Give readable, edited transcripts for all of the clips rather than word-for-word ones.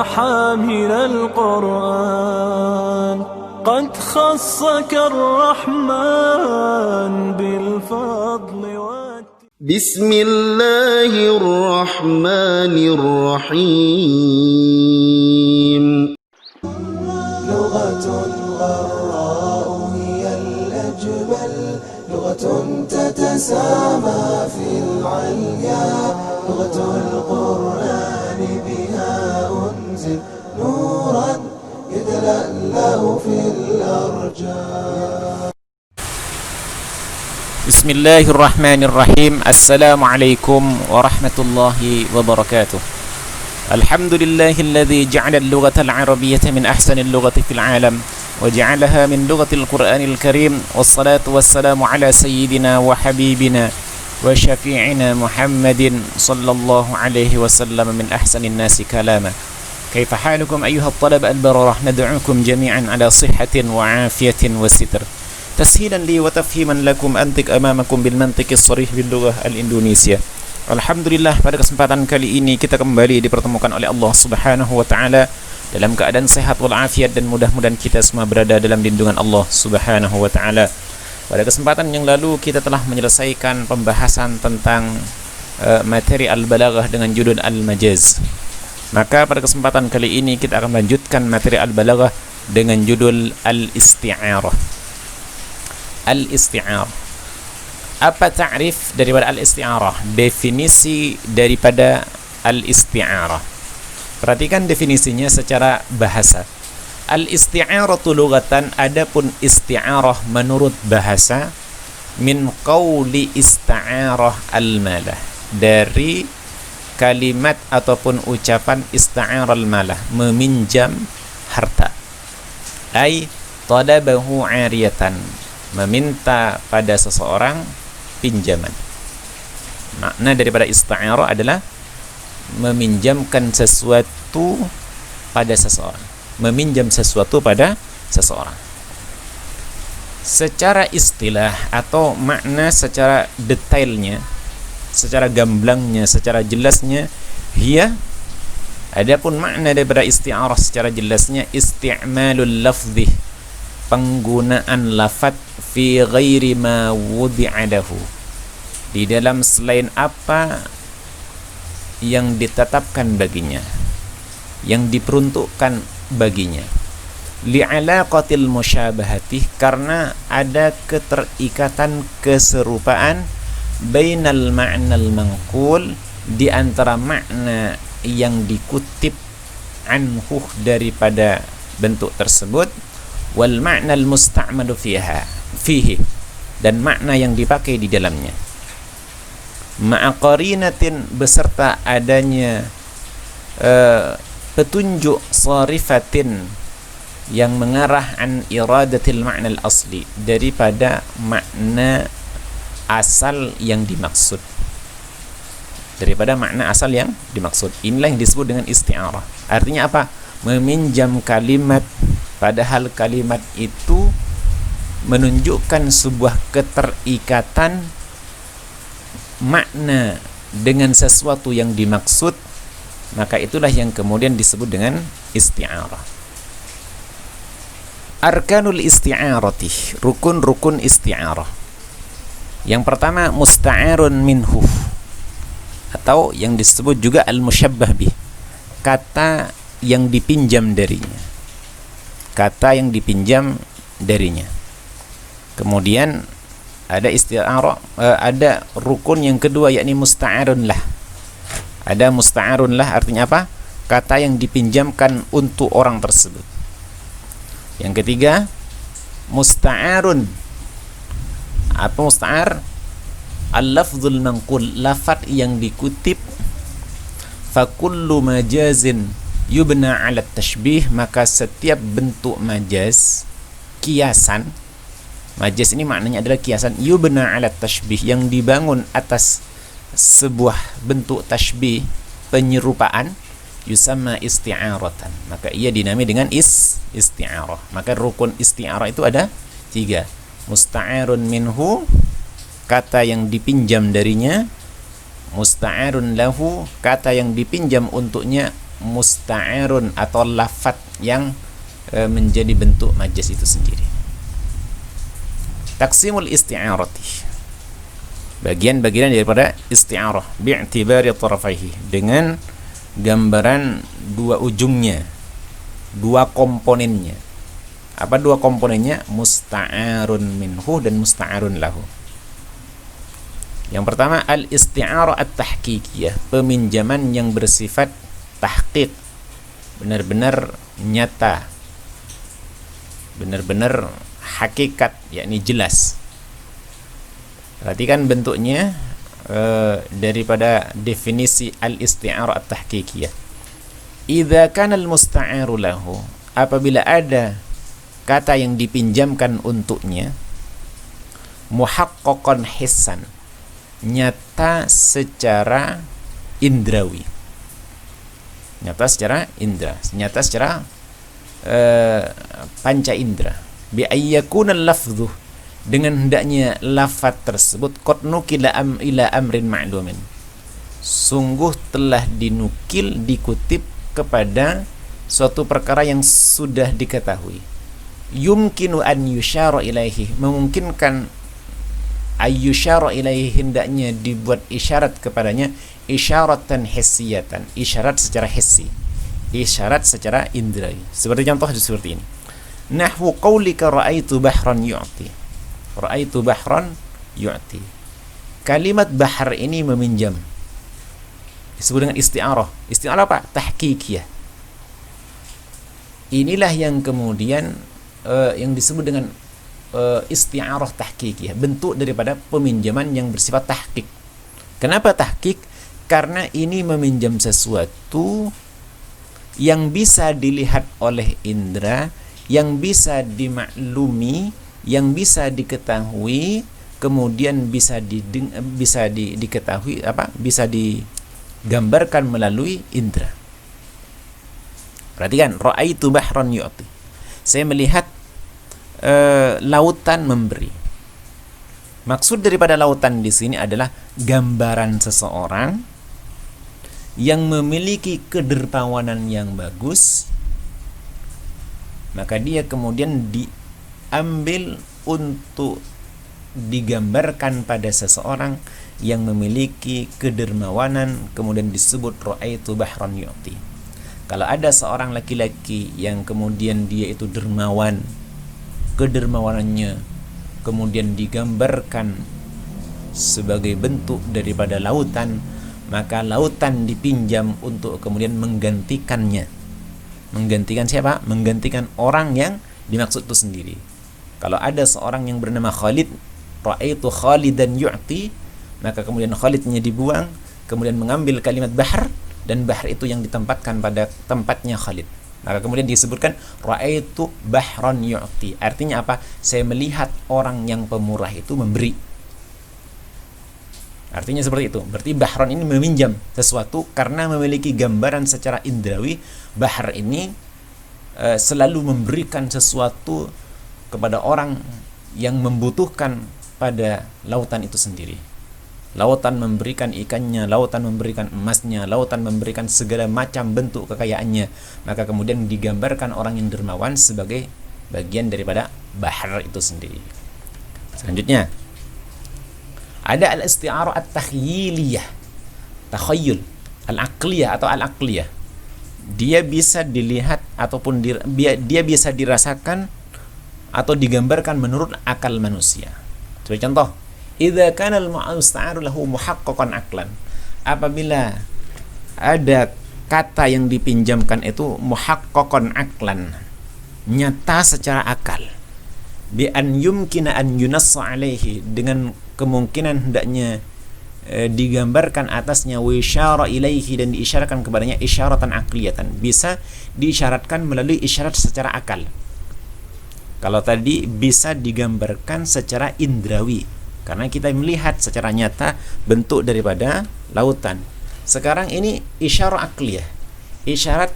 حامل القرآن قد خصك الرحمن بالفضل بسم الله الرحمن الرحيم لغة غراء هي الأجمل لغة تتسامى في العليا لغة القرآن بها أنزل نورا يتلألأ في الأرجاء. بسم الله الرحمن الرحيم. السلام عليكم ورحمة الله وبركاته. الحمد لله الذي جعل اللغة العربية من أحسن اللغة في العالم وجعلها من لغة القرآن الكريم، والصلاة والسلام على سيدنا وحبيبنا وشفيعنا محمد صلى الله عليه وسلم من أحسن الناس كلاما. كيف حالكم أيها الطلبة البررة؟ ندعوكم جميعا على صحة وعافية وستر. تسهيلا لي وتفهيما لكم أنطق أمامكم بالمنطق الصريح باللغة الإندونيسية. Alhamdulillah, pada kesempatan kali ini kita kembali dipertemukan oleh Allah Subhanahu wa taala dalam keadaan sehat walafiat, dan mudah-mudahan kita semua berada dalam lindungan Allah Subhanahu wa taala. Pada kesempatan yang lalu kita telah menyelesaikan pembahasan tentang materi al-balaghah dengan judul al-majaz. Maka pada kesempatan kali ini kita akan melanjutkan materi al-balaghah dengan judul al-isti'arah. Al-isti'arah. Apa ta'rif daripada al-isti'arah? Definisi daripada al-isti'arah. Perhatikan definisinya secara bahasa. Al-isti'aratu lughatan, adapun isti'arah menurut bahasa, min qawli ista'arah al-malah, dari kalimat ataupun ucapan ista'arah al-malah, meminjam harta. Ay talabahu 'ariyatan, meminta pada seseorang pinjaman. Makna daripada isti'arah adalah meminjamkan sesuatu pada seseorang, meminjam sesuatu pada seseorang. Secara istilah atau makna secara detailnya, secara gamblangnya, secara jelasnya, hiya, adapun makna daripada isti'arah secara jelasnya, isti'malul lafzi, penggunaan lafaz fi ghairi ma wudi'a lahu, di dalam selain apa yang ditetapkan baginya, yang diperuntukkan baginya. Li'alaqatil musyabahati, karena ada keterikatan keserupaan, bainal ma'nal manqul, di antara makna yang dikutip, anhu, daripada bentuk tersebut, wal ma'nal musta'malu fihi, dan makna yang dipakai di dalamnya. Ma'aqarinatin, beserta adanya petunjuk sarifatin yang mengarah an iradatil ma'nal asli, daripada makna asal yang dimaksud, daripada makna asal yang dimaksud. Inilah yang disebut dengan isti'arah. Artinya apa? Meminjam kalimat, padahal kalimat itu menunjukkan sebuah keterikatan makna dengan sesuatu yang dimaksud, maka itulah yang kemudian disebut dengan isti'arah. Arkanul isti'arati, rukun-rukun isti'arah. Yang pertama, musta'arun minhu, atau yang disebut juga al-musyabbah bih, kata yang dipinjam darinya, kata yang dipinjam darinya. Kemudian ada isti'arah, ada rukun yang kedua, yakni musta'arun lah. Ada musta'arun lah, artinya apa? Kata yang dipinjamkan untuk orang tersebut. Yang ketiga, musta'arun. Apa musta'ar? Al-lafzul manqul, lafaz yang dikutip. Fakullu majazin yubna ala tashbih, maka setiap bentuk majaz, kiasan, majaz ini maknanya adalah kiasan, yubna ala tashbih, yang dibangun atas sebuah bentuk tashbih, penyerupaan, yusamma isti'aratan, maka ia dinamai dengan isti'arah. Maka rukun isti'arah itu ada 3. Musta'arun minhu, kata yang dipinjam darinya. Musta'arun lahu, kata yang dipinjam untuknya. musta'arun atau lafat yang menjadi bentuk majaz itu sendiri. Taqsimul isti'arati, bagian-bagian daripada isti'arah bi'tibari tarafaihi, dengan gambaran dua ujungnya, dua komponennya. Apa dua komponennya? Musta'arun minhu dan musta'arun lahu. Yang pertama al-isti'arah at-tahqiqiyah, peminjaman yang bersifat tahqiq, benar-benar nyata, benar-benar hakikat, yakni jelas. Perhatikan bentuknya daripada definisi al-isti'arah at-tahqiqiyah. Idza kana al-musta'aru lahu, apabila ada kata yang dipinjamkan untuknya, muhaqqaqan hissan, nyata secara indrawi, nyata secara indra, nyata secara panca indra, bi ayyakuna lafdhu, dengan hendaknya lafaz tersebut qad nukila ila amrin ma'lumin, sungguh telah dinukil, dikutip kepada suatu perkara yang sudah diketahui. Yumkinu an yusyara ilaihi, memungkinkan ayyusyara ilaihi, hendaknya dibuat isyarat kepadanya, isyaratan hissiyatan, isyarat secara hissi, isyarat secara indra. Seperti contoh seperti ini. Nahwu qaulika ra'aitu bahran yu'ti. Ra'aitu bahran yu'ti. Kalimat bahar ini meminjam, disebut dengan isti'arah. Isti'arah apa? Tahqiqiyah. Inilah yang kemudian yang disebut dengan isti'arah tahqiqiyah, bentuk daripada peminjaman yang bersifat tahqiq. Kenapa tahqiq? Karena ini meminjam sesuatu yang bisa dilihat oleh indera, yang bisa dimaklumi, yang bisa diketahui, kemudian bisa diketahui bisa digambarkan melalui indera. Perhatikan, ra'aitu bahran yu'ti, saya melihat lautan memberi. Maksud daripada lautan di sini adalah gambaran seseorang yang memiliki kedermawanan yang bagus, maka dia kemudian diambil untuk digambarkan pada seseorang yang memiliki kedermawanan, kemudian disebut ra'aitu bahran yu'ti. Kalau ada seorang laki-laki yang kemudian dia itu dermawan, kedermawanannya kemudian digambarkan sebagai bentuk daripada lautan, maka lautan dipinjam untuk kemudian menggantikannya. Menggantikan siapa? Menggantikan orang yang dimaksud itu sendiri. Kalau ada seorang yang bernama Khalid, ra'aitu Khalidan yu'ti, maka kemudian Khalidnya dibuang, kemudian mengambil kalimat bahar, dan bahar itu yang ditempatkan pada tempatnya Khalid. Maka kemudian disebutkan ra'aitu bahran yu'ti. Artinya apa? Saya melihat orang yang pemurah itu memberi. Artinya seperti itu. Berarti bahran ini meminjam sesuatu karena memiliki gambaran secara indrawi. Bahar ini selalu memberikan sesuatu kepada orang yang membutuhkan pada lautan itu sendiri. Lautan memberikan ikannya, lautan memberikan emasnya, lautan memberikan segala macam bentuk kekayaannya. Maka kemudian digambarkan orang yang dermawan sebagai bagian daripada bahar itu sendiri. Selanjutnya ada al-isti'arah at-takhyiliyah, takhayyul, al-aqliyah atau al-aqliyah. Dia bisa dilihat ataupun dia bisa dirasakan atau digambarkan menurut akal manusia. Sebagai contoh, idza kana al-musta'aru lahu muhaqqaqan aqlan, apabila ada kata yang dipinjamkan itu muhaqqaqan aqlan, nyata secara akal, bi an yumkina an yunassa alaihi, dengan kemungkinan hendaknya digambarkan atasnya, wa isyara ilaihi, dan diisyaratkan kepadanya isyaratan aqliyatan, bisa diisyaratkan melalui isyarat secara akal. Kalau tadi bisa digambarkan secara indrawi, karena kita melihat secara nyata bentuk daripada lautan. Sekarang ini isyarat akliyah, isyarat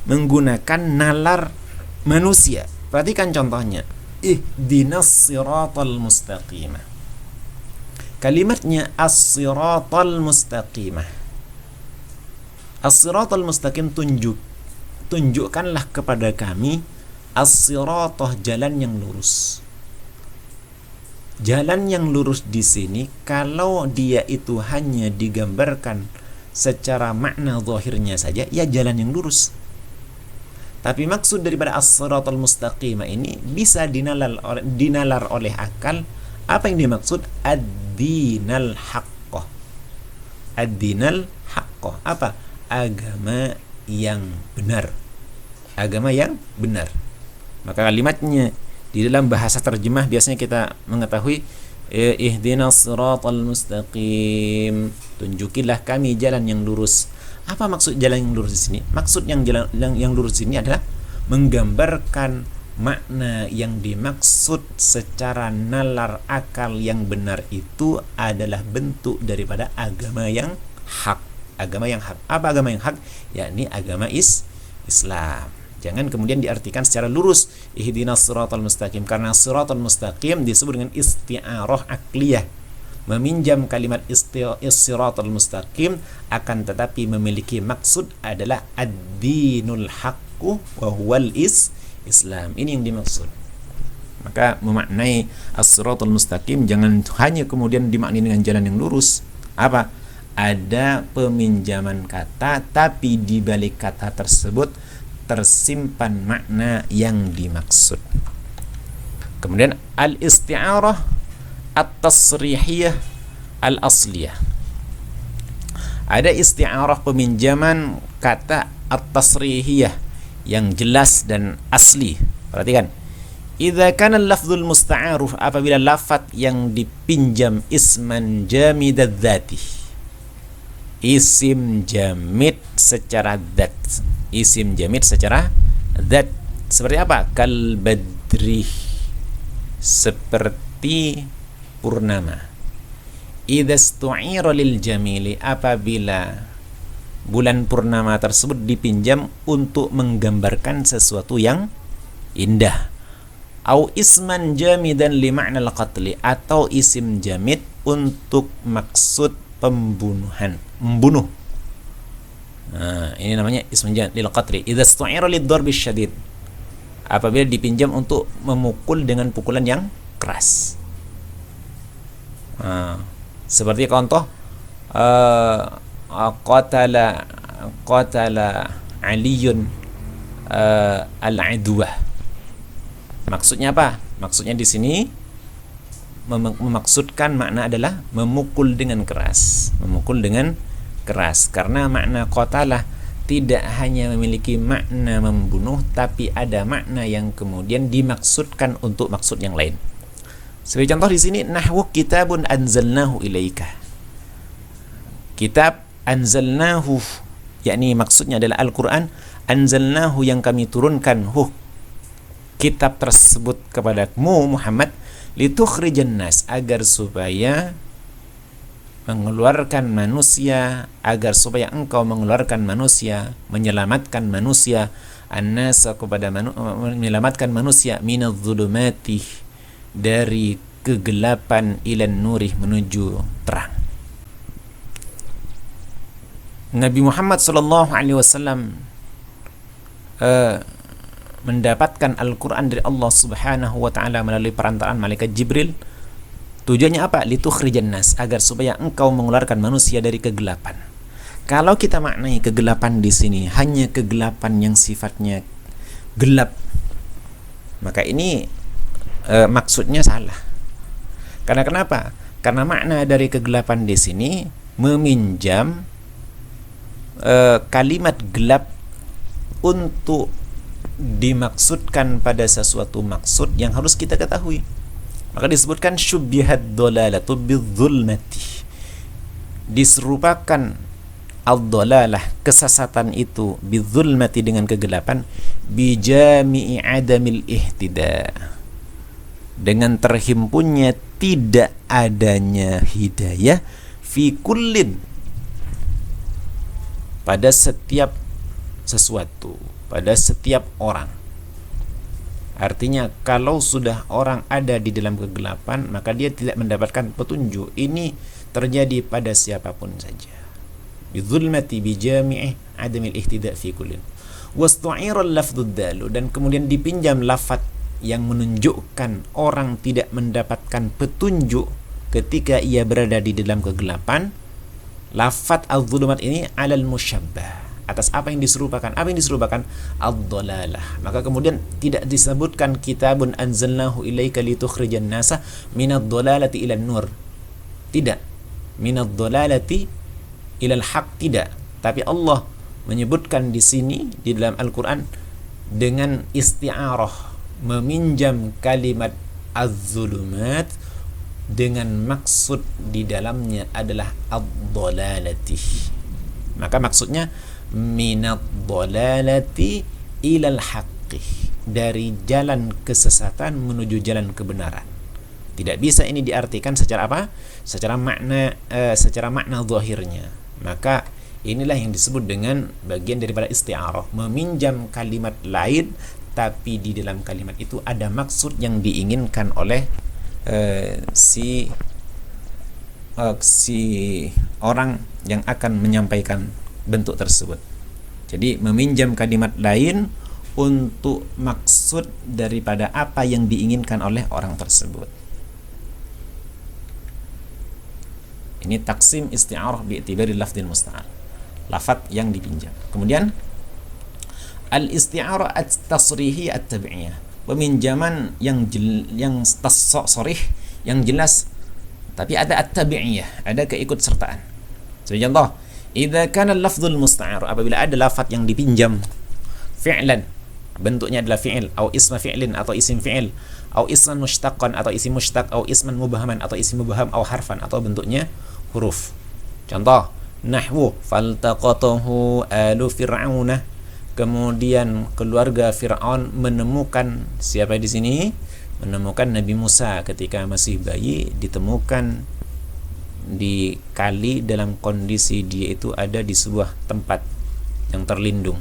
menggunakan nalar manusia. Perhatikan contohnya, ihdinas siratal mustaqimah. Kalimatnya as-siratal mustaqimah. As-siratal mustaqim, tunjukkanlah kepada kami as-siratah, jalan yang lurus. Jalan yang lurus di sini kalau dia itu hanya digambarkan secara makna zahirnya saja, ya jalan yang lurus. Tapi maksud daripada as-siratal mustaqimah ini bisa dinalar oleh akal. Apa yang dimaksud? Ad-dinal haqqah. Ad-dinal haqqah. Apa? Agama yang benar. Agama yang benar. Maka kalimatnya di dalam bahasa terjemah biasanya kita mengetahui ihdinas siratal mustaqim, tunjukilah kami jalan yang lurus. Apa maksud jalan yang lurus di sini? Maksud yang jalan yang lurus di sini adalah menggambarkan makna yang dimaksud secara nalar akal yang benar itu adalah bentuk daripada agama yang hak. Agama yang hak. Apa agama yang hak? Yakni agama Islam. Jangan kemudian diartikan secara lurus ihdinas siratal mustaqim, karena siratal mustaqim disebut dengan isti'arah akliyah, meminjam kalimat siratal mustaqim, akan tetapi memiliki maksud adalah ad-dinul haqqu wa huwal Islam. Ini yang dimaksud. Maka memaknai as-siratal mustaqim jangan hanya kemudian dimaknai dengan jalan yang lurus. Apa? Ada peminjaman kata, tapi di balik kata tersebut tersimpan makna yang dimaksud. Kemudian al-isti'arah at-tasrihiyah al-asliyah. Ada isti'arah peminjaman kata at-tasrihiyah yang jelas dan asli. Perhatikan. Idza kana al-lafdzul musta'aruf, apabila lafaz yang dipinjam isman jamidadz dzati, isim jamid secara zat. Isim jamid secara zat. Seperti apa? Kal badri, seperti purnama. Idza stu'ira lil jamili, apabila bulan purnama tersebut dipinjam untuk menggambarkan sesuatu yang indah. Au isman jamidan li ma'nal qatli, atau isim jamid untuk maksud pembunuhan, membunuh. Nah, ini namanya ismun jamid lil qatli. Idza stu'ira lid darbi syadid, apabila dipinjam untuk memukul dengan pukulan yang keras. Seperti contoh qatala Aliyun al-adwa. Maksudnya apa? Maksudnya di sini memaksudkan makna adalah memukul dengan keras. Memukul dengan keras, karena makna qatalah tidak hanya memiliki makna membunuh, tapi ada makna yang kemudian dimaksudkan untuk maksud yang lain. Sebagai contoh di sini, nahwu kitabun anzalnahu ilaika. Kitab anzalnahu, yakni maksudnya adalah Al-Quran. Anzalnahu, yang kami turunkan kitab tersebut kepadamu Muhammad, litukhrijan nas, agar supaya mengeluarkan manusia, agar supaya engkau mengeluarkan manusia, menyelamatkan manusia, an-nasa, kepada menyelamatkan manusia, minadh-dhulumati, dari kegelapan, ilan nurih, menuju terang. Nabi Muhammad SAW mendapatkan Al-Quran dari Allah Subhanahu wa ta'ala melalui perantaraan malaikat Jibril. Tujuannya apa? Litukhrijan nas, agar supaya engkau mengeluarkan manusia dari kegelapan. Kalau kita maknai kegelapan di sini hanya kegelapan yang sifatnya gelap, maka ini maksudnya salah. Karena kenapa? Karena makna dari kegelapan di sini meminjam kalimat gelap untuk dimaksudkan pada sesuatu maksud yang harus kita ketahui. Maka disebutkan syubbihat dhalalatu bidzulmati, diserupakan ad-dhalalah, kesesatan itu, bidzulmati, dengan kegelapan, bijami'i adamil ihtida, dengan terhimpunnya tidak adanya hidayah, fi kullin, pada setiap sesuatu, pada setiap orang. Artinya kalau sudah orang ada di dalam kegelapan, maka dia tidak mendapatkan petunjuk. Ini terjadi pada siapapun saja. bidzulmati bijami'i adamil ihtida' fi kullin. Wastu'ira al-lafdud dalu, dan kemudian dipinjam lafaz yang menunjukkan orang tidak mendapatkan petunjuk ketika ia berada di dalam kegelapan. Lafaz al-zulumat ini alal musyabbah, atas apa yang diserupakan. Apa yang diserupakan? Ad-dhalalah. Maka kemudian tidak disebutkan kitabun anzalnahu ilaika litukhrijan nasa minad dhalalati ilan nur. Tidak. Minad dhalalati ilal haq, tidak. Tapi Allah menyebutkan di sini di dalam Al-Qur'an dengan isti'arah, meminjam kalimat az-zulumat dengan maksud di dalamnya adalah ad-dhalalati. Maka maksudnya minad dhalalati ilal haqqi, dari jalan kesesatan menuju jalan kebenaran. Tidak bisa ini diartikan secara apa? Secara makna zahirnya. Maka inilah yang disebut dengan bagian daripada isti'arah, meminjam kalimat lain tapi di dalam kalimat itu ada maksud yang diinginkan oleh si orang yang akan menyampaikan bentuk tersebut. Jadi meminjam kalimat lain untuk maksud daripada apa yang diinginkan oleh orang tersebut. Ini taksim isti'arah bi'tibari lafdil musta'ar, lafaz yang dipinjam. Kemudian al-isti'arah at-tasrihi at-tabi'iyah, peminjaman yang sorih, yang jelas, tapi ada at-tabi'iyah, ada keikutsertaan. Sebagai contoh, idza kana al-lafdhul musta'ar, apabila ada lafaz yang dipinjam fi'lan, bentuknya adalah fi'il, atau isma fi'lin, atau isim fi'il, atau isman mushtaqan, atau isim mushtaq, atau isman mubhaman, atau isim mubham, atau harfan, atau bentuknya huruf. Contoh, nahwu faltaqatahu alu fir'auna, kemudian keluarga Fir'aun menemukan siapa di sini? Menemukan Nabi Musa ketika masih bayi, ditemukan di kali dalam kondisi dia itu ada di sebuah tempat yang terlindung,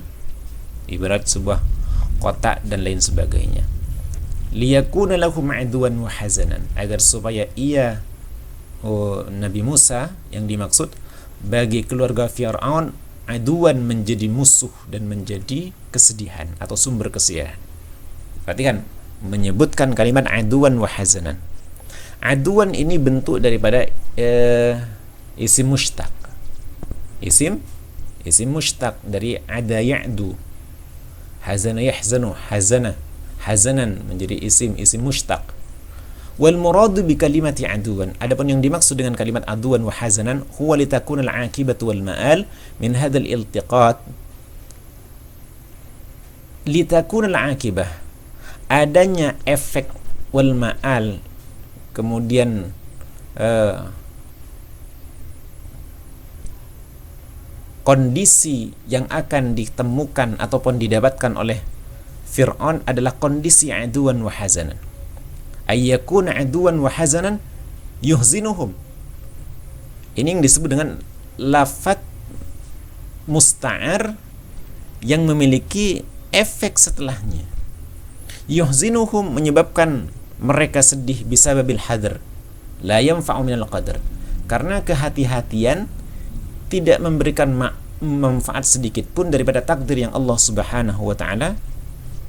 ibarat sebuah kotak dan lain sebagainya. Liyakuna lahum aduwan wa hazanan, agar supaya Nabi Musa yang dimaksud bagi keluarga Fir'aun aduan, menjadi musuh dan menjadi kesedihan atau sumber kesedihan. Perhatikan, menyebutkan kalimat aduan wa hazanan. Aduan ini bentuk daripada isim mushtaq. Isim mushtaq dari ada ya'du. Hazana yahzanu, hazanan menjadi isim mushtaq. Wal muradu bi kalimati aduwan, adapun yang dimaksud dengan kalimat aduwan wa hazanan huwa litakuna al-aqibatu wal ma'al min hadzal iltiqat. Litakuna al-aqibah, adanya efek, wal ma'al, kemudian kondisi yang akan ditemukan ataupun didapatkan oleh Fir'aun adalah kondisi aduwan wa hazanan. Ayyakuna aduwan wa hazanan yuhzinuhum. Ini yang disebut dengan lafaz musta'ar yang memiliki efek setelahnya. Yuhzinuhum menyebabkan mereka sedih bisababil hadr, la yanfa'u minal qadar, karena kehati-hatian tidak memberikan manfaat sedikit pun daripada takdir yang Allah Subhanahu wa taala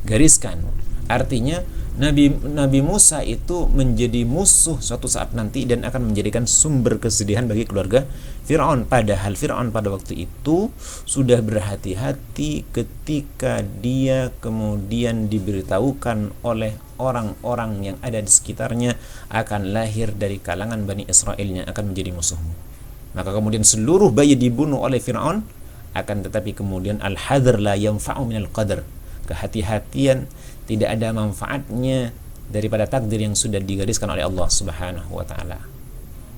gariskan. Artinya Nabi Musa itu menjadi musuh suatu saat nanti dan akan menjadikan sumber kesedihan bagi keluarga Fir'aun. Padahal Fir'aun pada waktu itu sudah berhati-hati ketika dia kemudian diberitahukan oleh orang-orang yang ada di sekitarnya akan lahir dari kalangan Bani Israel yang akan menjadi musuhmu. Maka kemudian seluruh bayi dibunuh oleh Fir'aun, akan tetapi kemudian al-hadr la yanfa'u minal qadar, kehati-hatian tidak ada manfaatnya daripada takdir yang sudah digariskan oleh Allah Subhanahu wa taala.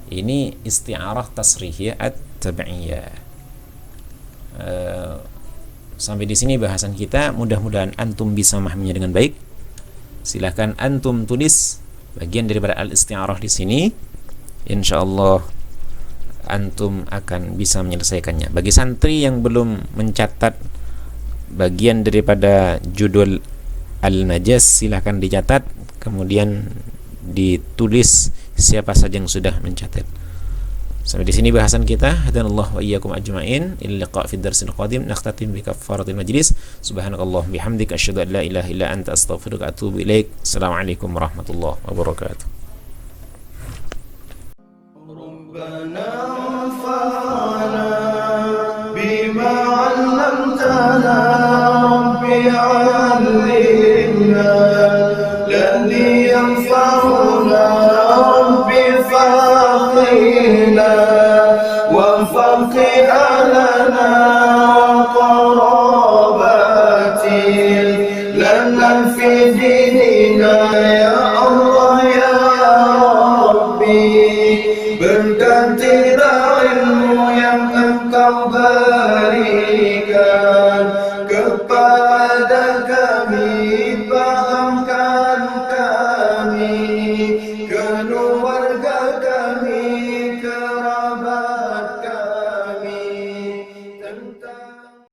Ini isti'arah tasrihiyah at-tabi'iyah. Sampai di sini bahasan kita, mudah-mudahan antum bisa memahaminya dengan baik. Silahkan antum tulis bagian daripada al-isti'arah di sini. Insyaallah antum akan bisa menyelesaikannya. Bagi santri yang belum mencatat bagian daripada judul Al-Najaz, silahkan dicatat, kemudian ditulis siapa saja yang sudah mencatat. Sampai di sini bahasan kita. Hadanallahu wa iyyakum ajma'in. Ila liqa fid darsil qadim. Nakhtatim bi kafaratil majlis. Subhanakallah bihamdika asyhadu an la ilaha illa anta astaghfiruka wa atubu ilaik. Assalamualaikum warahmatullahi wabarakatuh. ربنا انفعنا بما علمتنا ربي علمنا الذي ينفعنا ربي فاعطينا